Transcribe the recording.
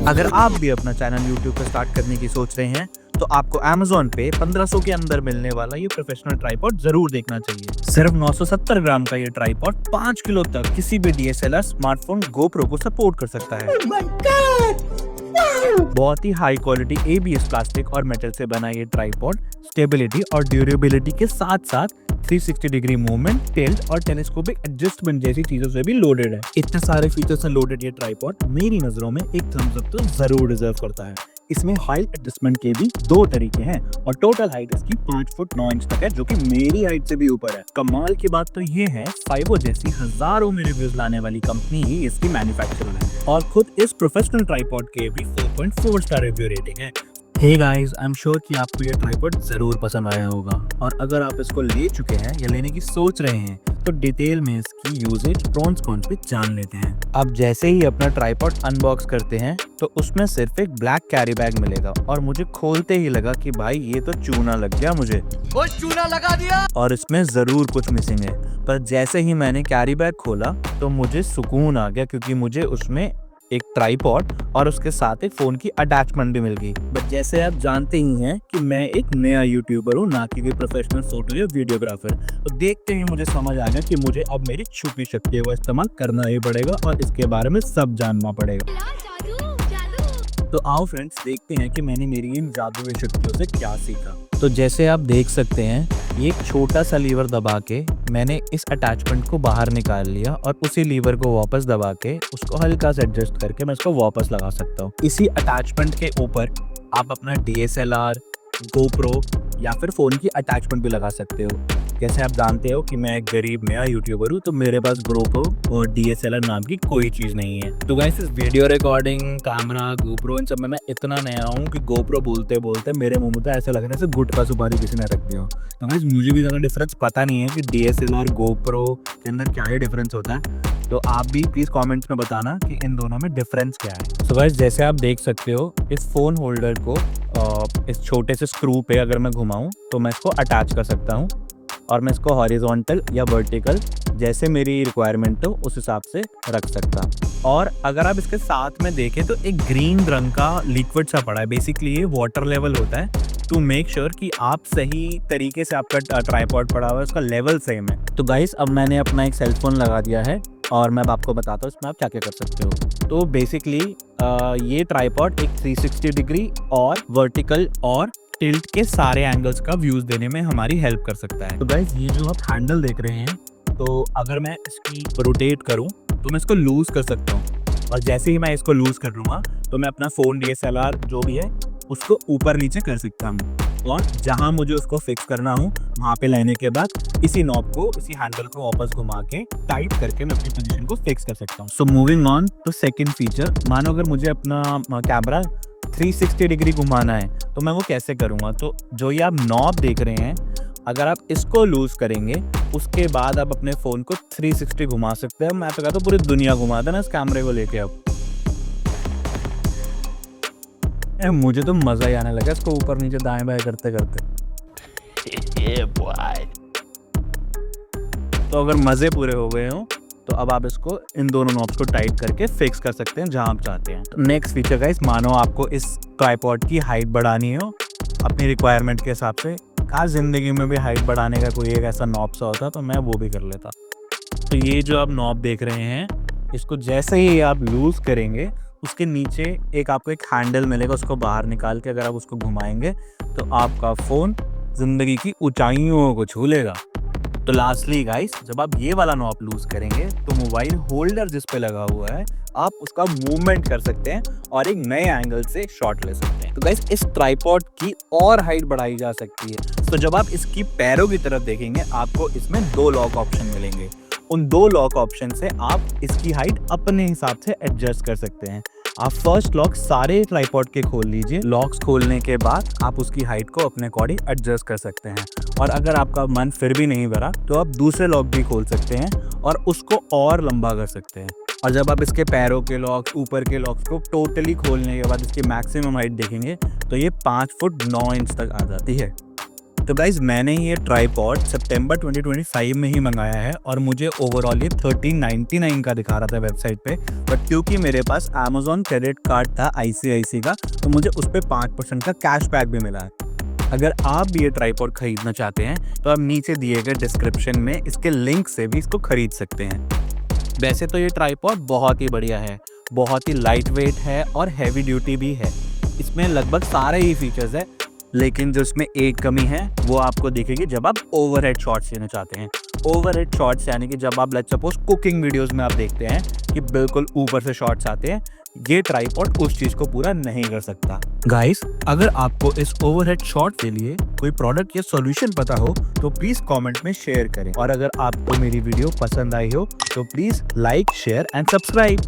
अगर आप भी अपना चैनल YouTube पे स्टार्ट करने की सोच रहे हैं तो आपको Amazon पे 1500 के अंदर मिलने वाला ये प्रोफेशनल ट्राइपॉड जरूर देखना चाहिए। सिर्फ 970 ग्राम का ये ट्राइपॉड 5 किलो तक किसी भी DSLR स्मार्टफोन GoPro को सपोर्ट कर सकता है। बहुत ही हाई क्वालिटी ABS प्लास्टिक और मेटल से बना ये ट्राइपॉड स्टेबिलिटी और ड्यूरेबिलिटी के साथ साथ 360 डिग्री मूवमेंट, टिल्ट और टेलीस्कोपिक एडजस्टमेंट जैसी चीजों से भी लोडेड है। इतने सारे फीचर्स से लोडेड ये ट्राइपॉड मेरी नजरों में एक थम्स अप तो जरूर डिजर्व करता है। इसमें हाइट एडजस्टमेंट के भी 2 तरीके हैं और टोटल हाइट इसकी 5 फुट 9 इंच तक है, जो कि मेरी हाइट से भी ऊपर है। कमाल की बात तो ये है, फाइवो जैसी हजारों में रिव्यूज लाने वाली कंपनी ही इसकी मैन्युफैक्चरर है और खुद इस प्रोफेशनल ट्राइपॉड के भी 4.4 स्टार रिव्यू रेटिंग है। Hey guys, I am sure कि आपको ये ट्राइपॉड जरूर पसंद आया होगा और अगर आप इसको ले चुके हैं या लेने की सोच रहे हैं तो डिटेल में इसकी यूजेज प्रॉन्स कॉन्स पे जान लेते हैं। अब जैसे ही अपना ट्राइपॉड अनबॉक्स करते हैं तो उसमें सिर्फ एक ब्लैक कैरी बैग मिलेगा और मुझे खोलते ही लगा कि भाई ये तो चूना लग गया, मुझे चूना लगा दिया और इसमें जरूर कुछ मिसिंग है। पर जैसे ही मैंने कैरी बैग खोला तो मुझे सुकून आ गया, क्योंकि मुझे उसमें एक ट्राइपॉड और उसके साथ एक फोन की अटैचमेंट भी मिल गई। बट जैसे आप जानते ही हैं कि मैं एक नया यूट्यूबर हूँ, ना कि कोई प्रोफेशनल फोटो या वीडियोग्राफर, तो देखते ही मुझे समझ आ गया कि मुझे अब मेरी छुपी शक्तियों का इस्तेमाल करना ही पड़ेगा और इसके बारे में सब जानना पड़ेगा। तो आओ फ्रेंड्स, देखते हैं कि मैंने मेरी इन जादुई शक्तियों से क्या सीखा। तो जैसे आप देख सकते हैं, ये एक छोटा सा लीवर दबा के मैंने इस अटैचमेंट को बाहर निकाल लिया और उसी लीवर को वापस दबा के उसको हल्का से एडजस्ट करके मैं इसको वापस लगा सकता हूँ। इसी अटैचमेंट के ऊपर आप अपना DSLR, GoPro या फिर फोन की अटैचमेंट भी लगा सकते हो। जैसे आप जानते हो कि मैं एक गरीब नया यूट्यूबर हूँ, तो मेरे पास GoPro और DSLR नाम की कोई चीज़ नहीं है। तो गाइस, इस वीडियो रिकॉर्डिंग, कैमरा, GoPro इन सब में मैं इतना नया हूँ कि GoPro बोलते बोलते मेरे मुंह में तो ऐसा लग रहा है जैसे गुटखा सुपारी किसी ने रख दिया हो। तो गाइस, मुझे भी ज़्यादा डिफरेंस पता नहीं है कि DSLR, GoPro के अंदर क्या ही डिफरेंस होता है। तो आप भी प्लीज़ कमेंट्स में बताना कि इन दोनों में डिफरेंस क्या है। तो गाइस, जैसे आप देख सकते हो, इस फ़ोन होल्डर को इस छोटे से स्क्रू पे अगर मैं घुमाऊँ तो मैं इसको अटैच कर सकता हूँ और मैं इसको हॉरिजॉन्टल या वर्टिकल जैसे मेरी रिक्वायरमेंट हो उस हिसाब से रख सकता। और अगर आप इसके साथ में देखें तो एक ग्रीन रंग का लिक्विड सा पड़ा है, बेसिकली ये वाटर लेवल होता है टू मेक श्योर कि आप सही तरीके से आपका ट्राइपॉड पड़ा हुआ है, उसका लेवल सेम है। तो गाइस, अब मैंने अपना एक सेल फोन लगा दिया है और मैं अब आपको बताता हूँ इसमें आप क्या क्या कर सकते हो। तो बेसिकली ये ट्राइपॉड एक 360 डिग्री और वर्टिकल और टिल्ट के सारे एंगल्स का व्यूज देने में हमारी हेल्प कर सकता है। तो गाइस, ये जो आप हैंडल देख रहे हैं, तो अगर मैं इसकी रोटेट करूं तो मैं इसको लूज कर सकता हूं और जैसे ही मैं इसको लूज कर लूंगा तो मैं अपना फोन DSLR जो भी है उसको ऊपर नीचे कर सकता हूं और जहां मुझे उसको फिक्स करना हो वहां पे लेने के बाद इसी नॉब को, इसी हैंडल को वापस घुमा के टाइट करके मैं अपनी पोजीशन को फिक्स कर सकता हूँ। So moving on to second feature, मानो अगर मुझे अपना कैमरा 360 डिग्री घुमाना है तो मैं वो कैसे करूँगा। तो जो ये आप नॉब देख रहे हैं, अगर आप इसको लूज करेंगे उसके बाद आप अपने फ़ोन को 360 घुमा सकते हैं। मैं तो कहता हूँ पूरी दुनिया घुमा देना इस कैमरे को लेके। अब मुझे तो मज़ा ही आने लगा इसको ऊपर नीचे दाएं बाएं करते करते। तो अगर मज़े पूरे हो गए हों तो अब आप इसको इन दोनों नॉब्स को टाइट करके फिक्स कर सकते हैं जहां आप चाहते हैं। तो नेक्स्ट फीचर गाइस, मानो आपको इस ट्राइपॉड की हाइट बढ़ानी हो अपनी रिक्वायरमेंट के हिसाब से। आज ज़िंदगी में भी हाइट बढ़ाने का कोई एक ऐसा नॉब सा होता तो मैं वो भी कर लेता। तो ये जो आप नॉब देख रहे हैं, इसको जैसे ही आप लूज़ करेंगे उसके नीचे एक आपको एक हैंडल मिलेगा, उसको बाहर निकाल के अगर आप उसको घुमाएंगे तो आपका फ़ोन ज़िंदगी की ऊंचाइयों को छू लेगा। तो लास्टली गाइस, जब आप ये वाला नॉब लूज करेंगे तो मोबाइल होल्डर जिस पे लगा हुआ है आप उसका मूवमेंट कर सकते हैं और एक नए एंगल से शॉट ले सकते हैं। तो गाइस, इस ट्राइपॉड की और हाइट बढ़ाई जा सकती है। तो जब आप इसकी पैरों की तरफ देखेंगे आपको इसमें 2 लॉक ऑप्शन मिलेंगे। उन 2 लॉक ऑप्शन से आप इसकी हाइट अपने हिसाब से एडजस्ट कर सकते हैं। आप फर्स्ट लॉक सारे ट्राइपॉड के खोल लीजिए। लॉक्स खोलने के बाद आप उसकी हाइट को अपने अकॉर्डिंग एडजस्ट कर सकते हैं और अगर आपका मन फिर भी नहीं भरा तो आप दूसरे लॉक भी खोल सकते हैं और उसको और लंबा कर सकते हैं। और जब आप इसके पैरों के लॉक्स, ऊपर के लॉक्स को टोटली खोलने के बाद इसकी मैक्सिमम हाइट देखेंगे तो ये 5 फुट 9 इंच तक आ जाती है। तो गाइज मैंने ये ट्राईपॉड सितंबर 2025 में ही मंगाया है और मुझे ओवरऑल ये 1399 का दिखा रहा था वेबसाइट पे, बट क्योंकि मेरे पास Amazon क्रेडिट कार्ड था ICICI का, तो मुझे उस पर 5% का कैशबैक भी मिला है। अगर आप भी ये ट्राईपॉड खरीदना चाहते हैं तो आप नीचे दिए गए डिस्क्रिप्शन में इसके लिंक से भी इसको खरीद सकते हैं। वैसे तो ये ट्राईपॉड बहुत ही बढ़िया है, बहुत ही लाइट वेट है और हैवी ड्यूटी भी है। इसमें लगभग सारे ही फीचर्स है, लेकिन जो इसमें एक कमी है वो आपको दिखेगी जब आप ओवरहेड शॉट्स लेना चाहते हैं। ओवरहेड शॉट्स यानी कि जब आप लेट्स सपोज कुकिंग वीडियोस में आप देखते हैं कि बिल्कुल ऊपर से शॉट्स आते हैं, ये ट्राईपॉड उस चीज को पूरा नहीं कर सकता। गाइस, अगर आपको इस ओवरहेड शॉट के लिए कोई प्रोडक्ट या सॉल्यूशन पता हो तो प्लीज कमेंट में शेयर करें, और अगर आपको मेरी वीडियो पसंद आई हो तो please like, share and subscribe.